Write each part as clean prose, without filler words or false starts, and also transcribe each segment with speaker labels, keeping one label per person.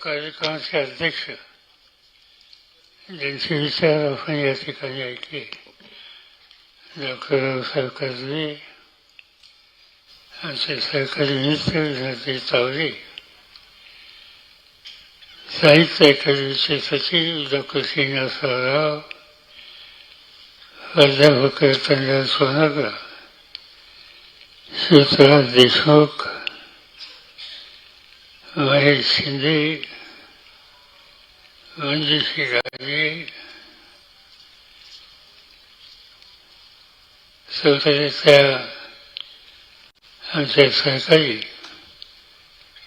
Speaker 1: कार्यक्रमाचे अध्यक्ष ज्यांचे विचार आपण या ठिकाणी ऐकले, डॉक्टर रावसाहेब कर्वे, आमचे सहकारी मित्र विनायक तावरे, साहित्य अकादमीचे सचिव डॉक्टर श्रीनिवासराव राव, प्राध्यापक रतनलाल सोनाग्रा, शिवराज देशमुख, महेश शिंदे, मंजुश्री राजे, संसदेच्या आमच्या सहकारी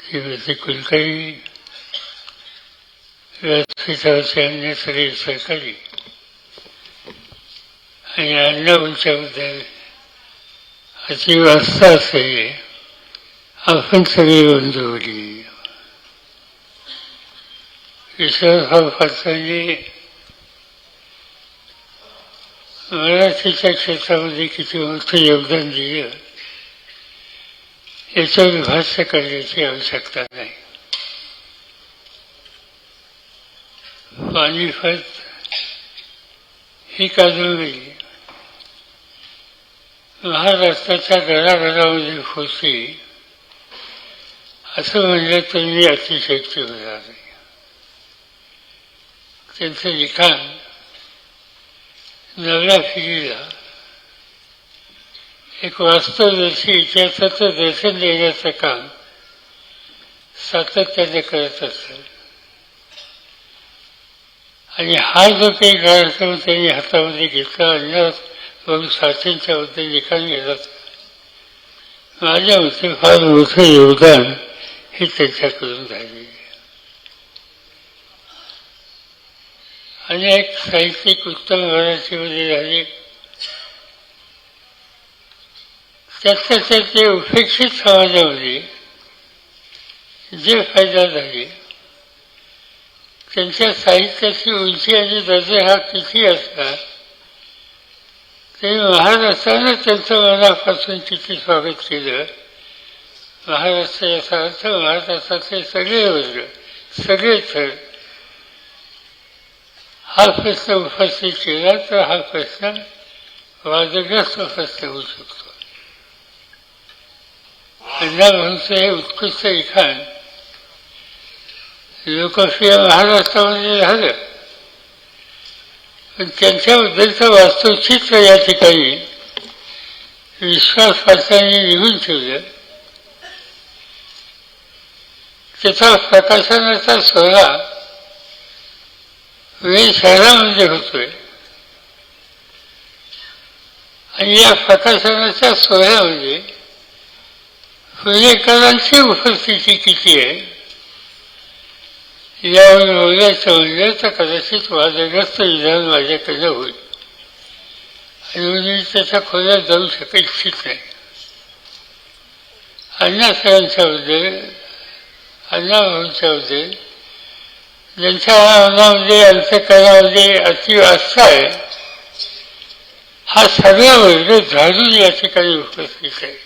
Speaker 1: श्रीमती कुलकर्णी, व्यासपीठावरचे अन्य सगळे सहकारी आणि अन्न उंच्याबद्दल अतीव आस्था असलेले आपण सगळे बंधू होती. विश्वासभाऊ पाटलांनी मराठीच्या क्षेत्रामध्ये किती मोठं योगदान दिलं याच्यावर भाष्य करण्याची आवश्यकता नाही. पानिपत ही कादंबरी महाराष्ट्राच्या घराघरामध्ये पोचली असं म्हणलं तर मी अतिशयोक्ती होणार नाही. त्यांचं लिखाण नव्या पिढीला एक वास्तवदर्शी इतिहासाचं दर्शन देण्याचं काम सातत्याने करत असतात. आणि हा जो काही कार्यक्रम त्यांनी हातामध्ये घेतला, अन्य साठींच्या बद्दल लिखाण केलं, माझ्या मते फार मोठं योगदान हे त्यांच्याकडून झाले. अनेक साहित्यिक उत्तम मराठीमध्ये झाले, त्यातल्या ते उपेक्षित समाजामध्ये जे फायदा झाले, त्यांच्या साहित्याची उंची आणि दर्जा हा किती असला तरी महाराष्ट्रानं त्यांचं मनापासून किती स्वागत केलं. महाराष्ट्र याचा अर्थ महाराष्ट्रातले सगळे वर्ग, सगळे थर. हा प्रश्न उपस्थित केला तर हा प्रश्न वादग्रस्त प्रश्न होऊ शकतो. अण्णाभाऊंचं हे उत्कृष्ट लिखाण लोकप्रिय महाराष्ट्रामध्ये झालं, पण त्यांच्याबद्दलचं वास्तवचित्र या ठिकाणी विश्वास पाटलांनी निघून ठेवलं. त्याचा प्रकाशनाचा सोहळा पुणे शहरामध्ये होतोय आणि या प्रकाशनाच्या सोहळ्यामध्ये पुणेकरांची उपस्थिती किती आहे यावर बोलायचं म्हणलं तर कदाचित वादग्रस्त विधान माझ्याकडे होईल आणि मी त्याच्या खोल्यात जाऊ इच्छित नाही. अण्णासाहेबांच्याबद्दल, अण्णाभाऊंच्याबद्दल ज्यांच्या मनामध्ये अंतःकरणामध्ये अति आस्था आहे, हा सगळा वर्ग झाडून या ठिकाणी उपस्थित आहे.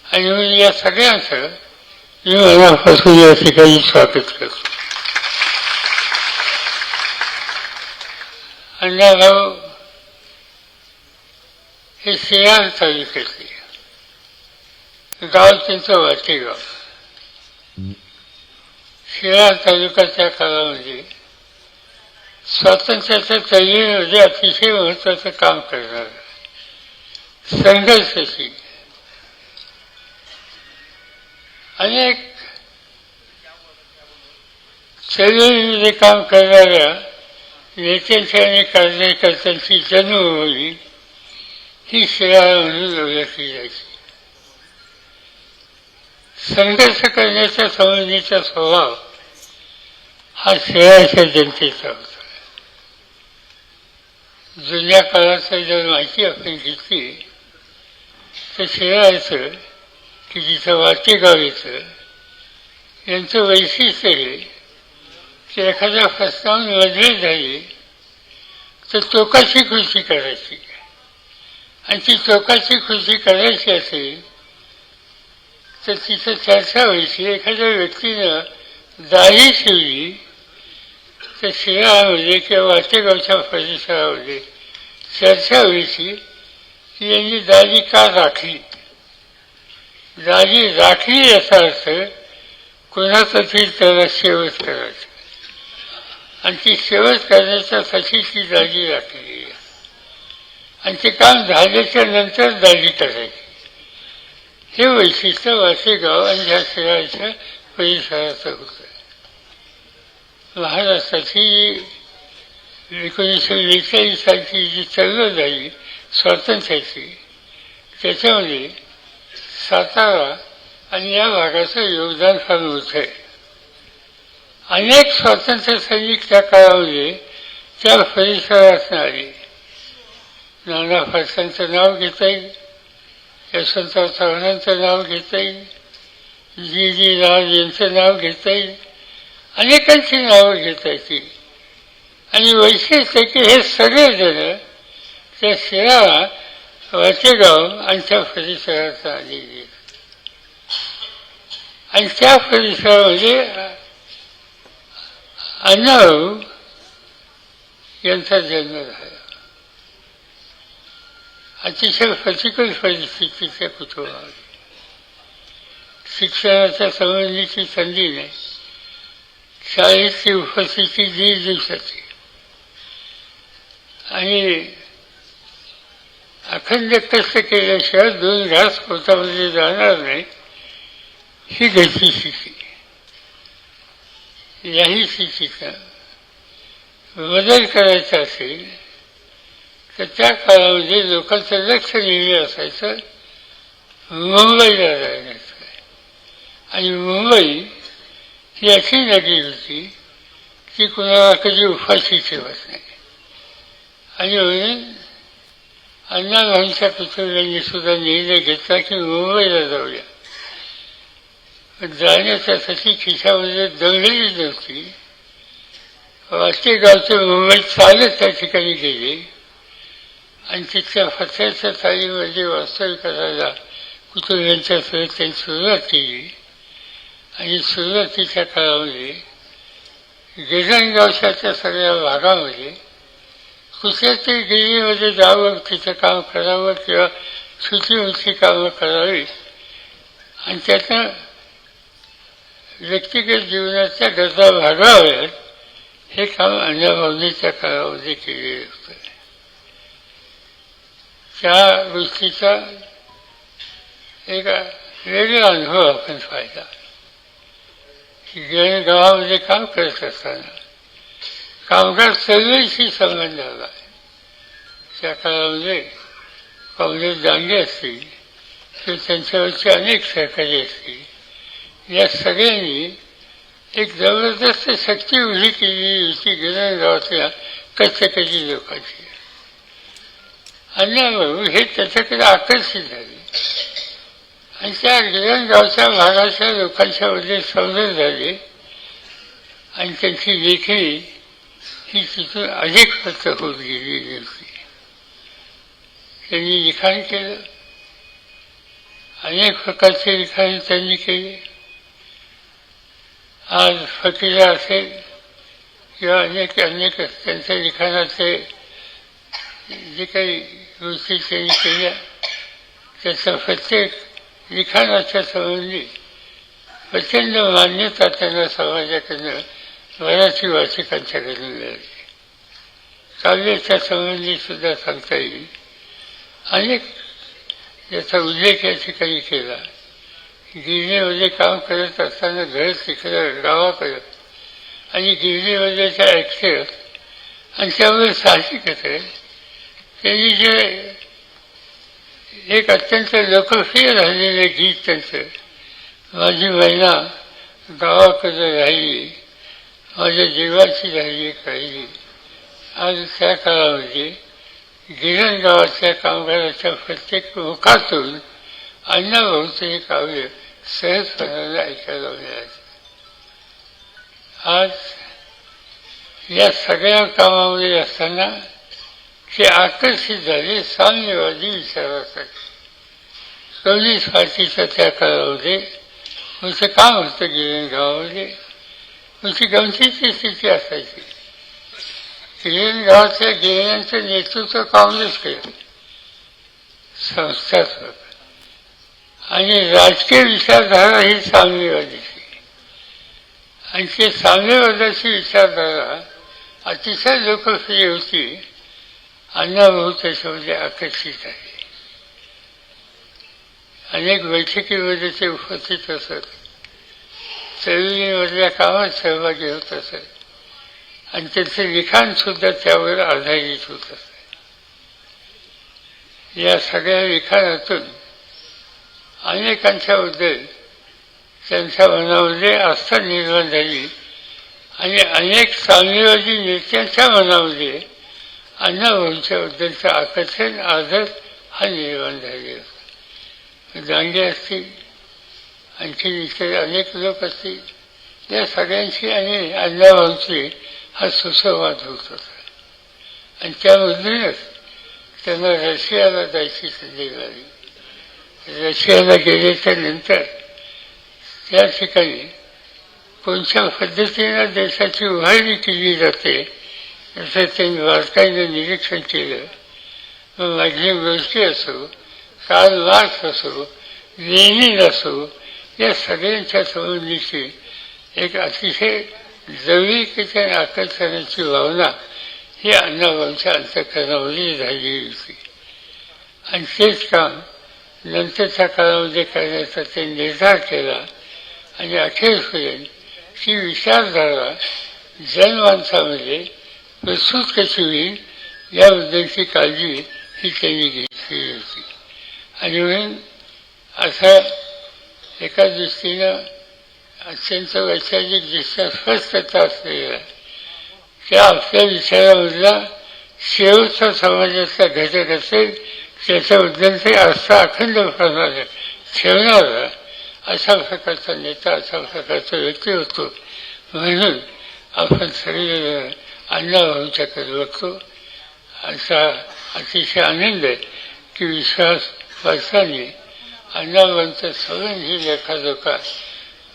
Speaker 1: आणि म्हणून या सगळ्यांचं मी मनापासून या ठिकाणी स्वागत करतो. अण्णाभाऊ हे शेरार तालुक्यातले गाव, त्यांचं वाटेगाव. शेरार तालुक्याच्या काळामध्ये स्वातंत्र्याच्या चळवळीमध्ये अतिशय महत्वाचं काम करणार, संघर्षशील अनेक चळवळीमध्ये काम करणाऱ्या नेत्यांची आणि कार्यकर्त्यांची जन्मभूमी ही शेरार म्हणून ओळखली जायची. संघर्ष करण्याच्या संबंधीचा स्वभाव हा शेरारच्या जनतेचा होता. जुन्या काळाचं जर माहिती आपण घेतली तर शेरारचं की जिथं वाटेगाव येतं यांचं वैशिष्ट्य हे की एखाद्या प्रस्तावून मजबूत झाली तर टोकाची कृती करायची, आणि ती टोकाची कृती करायची असेल तर तिथं चर्चा व्हायची. एखाद्या व्यक्तीनं दाढी शिवली तर शहरामध्ये किंवा वाटेगावच्या परिसरामध्ये चर्चा व्हायची की यांनी दाढी का राखली. दाढी राखली याचा अर्थ कोणाचं तरी त्याला शेवट करायचं आणि ती शेवट करण्याच्यासाठी ती दाढी राखली आणि ते काम झाल्याच्या नंतर दाढी करायची. हे वैशिष्ट्य वाटेगाव आणि ह्या शहराच्या परिसराचं होतं. महाराष्ट्राची 1941 सालची जी चळवळ झाली स्वातंत्र्याची, त्याच्यामध्ये सातारा आणि या भागाचं योगदान फार मोठं आहे. अनेक स्वातंत्र्य सैनिक त्या काळामध्ये त्या परिसरात आले. नाना फडक्यांचं नाव घेता येईल, यशवंतराव चव्हाणांचं नाव घेता येईल, जी राज यांचं नाव घेता येईल, अनेकांची नावं घेता येतील. आणि वैशिष्ट्य की हे सगळेजण त्या शिराळा, वाटेगाव आणि त्या परिसरात आलेले आणि त्या परिसरामध्ये अण्णाभाऊ यांचा जन्म झाला. अतिशय प्रतिकूल परिस्थितीच्या कुटुंबामध्ये शिक्षणाच्या संबंधीची संधी नाही. शाळेची उपस्थिती 1.5 दिवसाची आणि अखंड कष्ट केल्याशिवाय 2 घास पोटामध्ये जाणार नाही ही गती स्थिती. याही स्थितीचा बदल करायचा असेल तर त्या काळामध्ये लोकांचं लक्ष नेहमी असायचं मुंबईला जाण्याचं. आणि मुंबई ही अशी नगरी होती की कुणाला कधी उपाशी ठेवत नाही. आणि म्हणून अण्णाभाऊंच्या पुतळ्यांनी सुद्धा निर्णय घेतला की मुंबईला जाऊया. जाण्याच्यासाठी खिशामध्ये दंगली नव्हती. वाटेगावचे मुंबई चालत त्या ठिकाणी गेले आणि तिथल्या फत्याच्या चाळीमध्ये वास्तव्य करायला कुटुंबियांच्या सहित त्यांनी सुरुवात केली. आणि सुरुवातीच्या काळामध्ये गिरणगावच्या त्या सगळ्या भागामध्ये कुठल्यातरी गिरणीमध्ये जावं, तिथं काम करावं किंवा छोटी कामं करावी आणि त्यातनं व्यक्तिगत जीवनाच्या गरजा भागाव्यात हे काम अण्णाभाऊंनी त्या काळामध्ये केलेलं होतं. त्या गोष्टीचा एक वेगळा अनुभव आपण पाहिला. गिरणगावामध्ये काम करत असताना कामगार चळवळीशी संबंध आला. त्या काळामध्ये काँग्रेस दांडे असतील किंवा त्यांच्यावरचे अनेक सहकारी असतील, या सगळ्यांनी एक जबरदस्त शक्ती उभी केलेली होती गिरणगावातल्या कष्टकरी लोकांची. अण्णाभाऊ हे त्याच्याकडे आकर्षित झाले आणि त्या गिरणगावच्या भागाच्या लोकांच्या मध्ये संबंध झाले आणि त्यांची लेखणी ही तिथून अधिक खर्च होत गेलेली होती. त्यांनी लिखाण केलं, अनेक प्रकारचे लिखाण त्यांनी केले. आज फकीरा असेल किंवा अनेक त्यांच्या लिखाणाचे जे काही गोष्टी त्यांनी केल्या त्याचा प्रत्येक लिखाणाच्या संबंधी प्रचंड मान्यता त्यांना समाजाकडनं मराठी वाचकांच्याकडून मिळाली. काव्याच्या संबंधी सुद्धा सांगता येईल. अनेक याचा उल्लेख या ठिकाणी केला. गिरणीमध्ये काम करत असताना घर तिकडं गावाकडं आणि गिरणीमध्ये त्या ॲक्टर आणि त्यामुळे साहसिकच आहे. त्यांनी जे एक अत्यंत लोकप्रिय राहिलेलं गीत त्यांचं, माझी महिना गावाकडं राहिली, माझ्या जीवाची राहिली राहिली, आज त्या काळामध्ये गिरणगावाच्या कामगाराच्या प्रत्येक मुखातून अण्णाभाऊचं हे काव्य सहजपणाला ऐकायला मिळायचं. आज या सगळ्या कामामध्ये असताना ते आकर्षित झाले साम्यवादी विचारासाठी. कवली स्वातीच्या त्या काळामध्ये तुमचं काम होतं गिरणगावामध्ये. तुमची गमतीची स्थिती असायची. गिरणगावातल्या गिरण्यांचं नेतृत्व काँग्रेस केलं, संस्थात्मक, आणि राजकीय विचारधारा ही साम्यवादीची. आणि ते साम्यवादाची विचारधारा अतिशय लोकप्रिय होती. अण्णाभाऊ त्याच्यामध्ये आकर्षित आहे. अनेक बैठकीमध्ये ते उपस्थित असत, चळवळीमधल्या कामात सहभागी होत असत, आणि त्यांचे लिखाण सुद्धा त्यावर आधारित होत असत. या सगळ्या लिखाणातून अनेकांच्याबद्दल त्यांच्या मनामध्ये आस्था निर्माण झाली, आणि अनेक साम्यवादी नेत्यांच्या मनामध्ये अण्णाभाऊंच्याबद्दलचं आकर्षण, आदर हा निर्माण झाले होता. दांडे असतील, आणखी इतर अनेक लोक असतील, या सगळ्यांची आणि अण्णाभाऊंची हा सुसंवाद होत होता. आणि त्यामधूनच त्यांना रशियाला जायची संधी मिळाली. रशियाला गेल्याच्या नंतर त्या ठिकाणी कोणत्या पद्धतीनं देशाची उभारणी केली जाते याचं त्यांनी बारकाईनं निरीक्षण केलं. मग मॅक्झिम गोष्टी असो, कार्ल मार्क्स असो, लेनिन असो, या सगळ्यांच्या संबंधीची एक अतिशय जवळीकीच्या आणि आकर्षणाची भावना ही अण्णाभाऊंच्या अंतःकरणामध्ये झालेली होती. आणि तेच काम नंतरच्या काळामध्ये करण्याचा ते निर्धार केला. आणि अखेरपर्यंत ही विचारधारा जनमानसामध्ये प्रस्तुत कशी होईल याबद्दलची काळजी ही त्यांनी घेतलेली होती. आणि म्हणून असा एका दृष्टीनं अत्यंत वैचारिकदृष्ट्या स्पष्टता असलेला त्या आपल्या विचारामधला शेवटचा समाजाचा घटक असेल त्याच्याबद्दल ते आस्था अखंडपणाने ठेवणारा अशा प्रकारचा नेता, अशा प्रकारचा व्यक्ती होतो. म्हणून आपण सगळेजण अण्णाभाऊंच्याकडे बघतो. असा अतिशय आनंद आहे की विश्वास वाचताना अण्णाभाऊंचा संबंध ही लेखाजोखा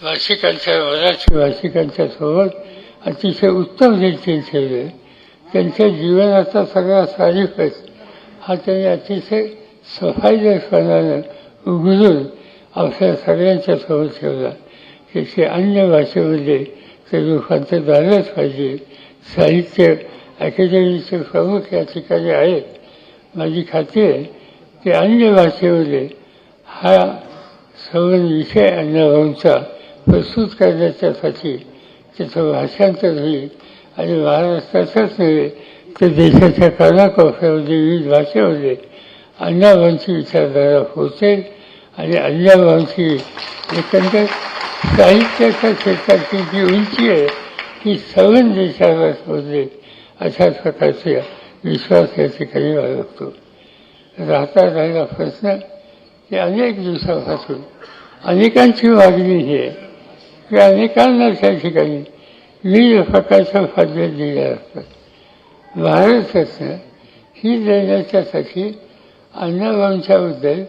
Speaker 1: भाषिकांच्या, मराठी भाषिकांच्या सोबत अतिशय उत्तम रीतीने ठेवले. त्यांच्या जीवनाचा सगळा सारीफच हा त्यांनी अतिशय सफाईदारपणानं उघडून आपल्या सगळ्यांच्या सोबत ठेवला. त्याचे अन्य भाषेमध्ये ते रूपांतर झालंच पाहिजे. साहित्य अकॅडमीचे प्रमुख या ठिकाणी आहेत. माझी खात्री आहे की अन्य भाषेमध्ये हा संबंध विषय अण्णाभाऊंचा प्रस्तुत करण्याच्यासाठी त्याचं भाषांतर होईल. आणि महाराष्ट्राचाच नव्हे तर देशाच्या कानाकोपऱ्यामध्ये विविध भाषेमध्ये अण्णाभाऊंची विचारधारा पोहोचेल. आणि अण्णाभाऊंची एकंदर साहित्याच्या क्षेत्राची जी उंची आहे ती संबंध देशाला शोधेल अशाच प्रकारचा विश्वास या ठिकाणी बाळगतो. राहता राहिला प्रश्न की अनेक दिवसापासून अनेकांची मागणी ही आहे की अनेकांना त्या ठिकाणी विविध प्रकारच्या पद्धती दिल्या असतात. भारतरत्न ही देण्याच्यासाठी अण्णाभाऊंच्याबद्दल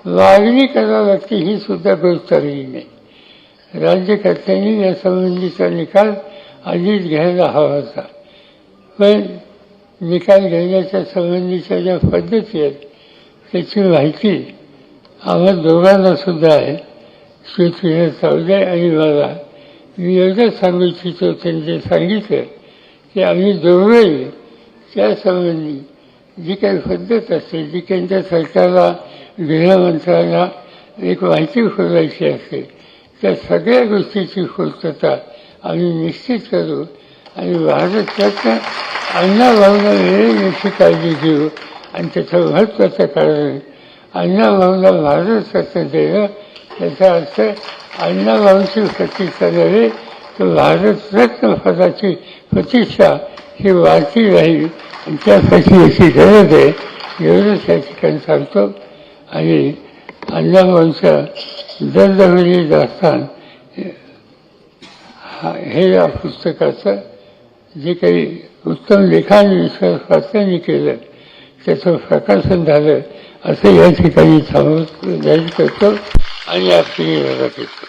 Speaker 1: मागणी करावी लागते ही सुद्धा गोष्ट राहिली नाही. राज्यकर्त्यांनी या संबंधीचा निकाल आधीच घ्यायला हवा होता. पण निकाल घेण्याच्या संबंधीच्या ज्या पद्धती आहेत त्याची माहिती आम्हा दोघांना सुद्धा आहे. श्री चौधरी आणि मला मी एवढंच सांगू इच्छितो, त्यांनी सांगितलं की आम्ही दोघंही त्यासंबंधी जी काही पद्धत असते, जी केंद्र सरकारला, गृहमंत्र्यांना एक माहिती पुरवायची असते, त्या सगळ्या गोष्टीची पूर्तता आम्ही निश्चित करू. आणि भारतरत्न अण्णाभाऊंना मिळेल याची काळजी घेऊ. आणि त्याचं महत्त्वाचं कारण अण्णाभाऊंना भारतरत्न देणं याचा अर्थ अण्णाभाऊंची प्रतिष्ठा नव्हे तर भारतरत्न पदाची प्रतिष्ठा ही वाढती राहील. आणि त्यासाठी याची गरज आहे एवढंच या ठिकाणी सांगतो. आणि अण्णाभाऊंच्या दर्दभरी दास्तान हे या पुस्तकाचं जे काही उत्तम लिखाण विश्वास पात्रांनी केलं त्याचं प्रकाशन झालं असं या ठिकाणी थांबवून जाहीर करतो आणि आपली निरोप घेतो.